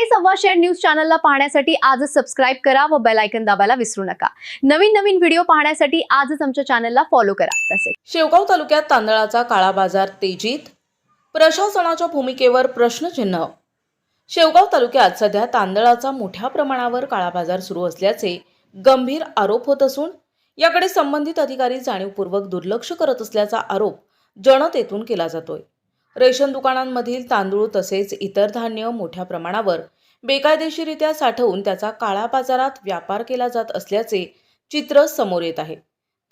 सव्वाशेर news चॅनलला पाहण्यासाठी आजच सबस्क्राइब करा व बेल आयकॉन दाबायला विसरू नका। नवीन व्हिडिओ पाहण्यासाठी आजच आमच्या चॅनलला फॉलो करा। तसेच शेवगाव तालुक्यात तांदळाचा काळा बाजार तेजीत, प्रशासनाच्या भूमिकेवर प्रश्नचिन्ह। शेवगाव तालुक्यात सध्या तांदळाचा मोठ्या प्रमाणावर काळा बाजार सुरू असल्याचे गंभीर आरोप होत असून याकडे संबंधित अधिकारी जाणीवपूर्वक दुर्लक्ष करत असल्याचा आरोप जनतेतून केला जातोय। रेशन दुकानांमधील तांदूळ तसेच इतर धान्य मोठ्या प्रमाणावर बेकायदेशीररित्या साठवून त्याचा काळा बाजारात व्यापार केला जात असल्याचे चित्र समोर येत आहे।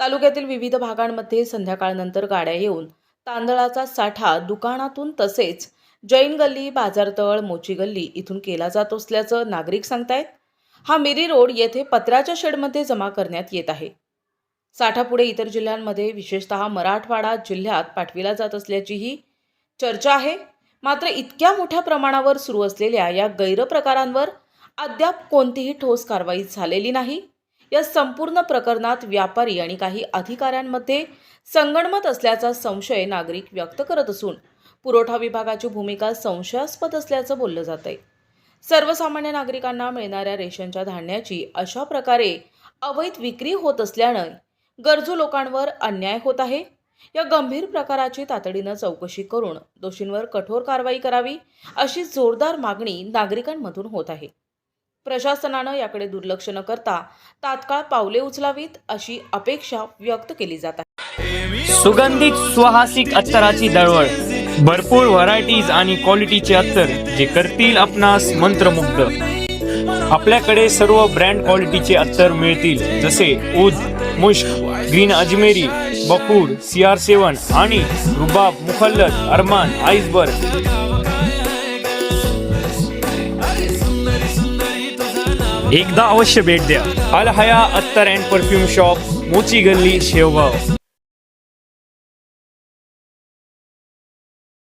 तालुक्यातील विविध भागांमध्ये संध्याकाळनंतर गाड्या येऊन तांदळाचा साठा दुकानातून तसेच जैन गल्ली, बाजारतळ, मोची गल्ली इथून केला जात असल्याचं नागरिक सांगतायत। हा मिरी रोड येथे पत्र्याच्या शेडमध्ये जमा करण्यात येत आहे। साठा पुढे इतर जिल्ह्यांमध्ये विशेषतः मराठवाडा जिल्ह्यात पाठविला जात असल्याचीही चर्चा आहे। मात्र इतक्या मोठ्या प्रमाणावर सुरू असलेल्या या गैरप्रकारांवर अद्याप कोणतीही ठोस कारवाई झालेली नाही। या संपूर्ण प्रकरणात व्यापारी आणि काही अधिकाऱ्यांमध्ये संगनमत असल्याचा संशय नागरिक व्यक्त करत असून पुरवठा विभागाची भूमिका संशयास्पद असल्याचं बोललं जातंय। सर्वसामान्य नागरिकांना मिळणाऱ्या रेशनच्या धान्याची अशा प्रकारे अवैध विक्री होत असल्याने गरजू लोकांवर अन्याय होत आहे। या गंभीर प्रकाराची तातडीने चौकशी करून दोषींवर कठोर कारवाई करावी अशी जोरदार मागणी नागरिकांमधून होत आहे। प्रशासनाने याकडे दुर्लक्ष न करता तात्काळ पावले उचलावीत अशी अपेक्षा व्यक्त केली जात आहे। सुगंधित सुहासिक अत्तराची दळवळ, भरपूर व्हरायटीज आणि क्वालिटीचे अत्तर जे करतील आपणास मंत्रमुग्ध। आपल्याकडे सर्व ब्रँड क्वालिटीचे अत्तर मिळतील, जसे ऊद, मुश्क, ग्रीन अजमेरी, बकूड, CR7 आणि रुबाब, मुखल्लत, अरमान, आइसबर्ग। एकदा अवश्य भेट द्या। अल हया अत्तर अँड परफ्यूम शॉप, मोची गल्ली, शेवगाव।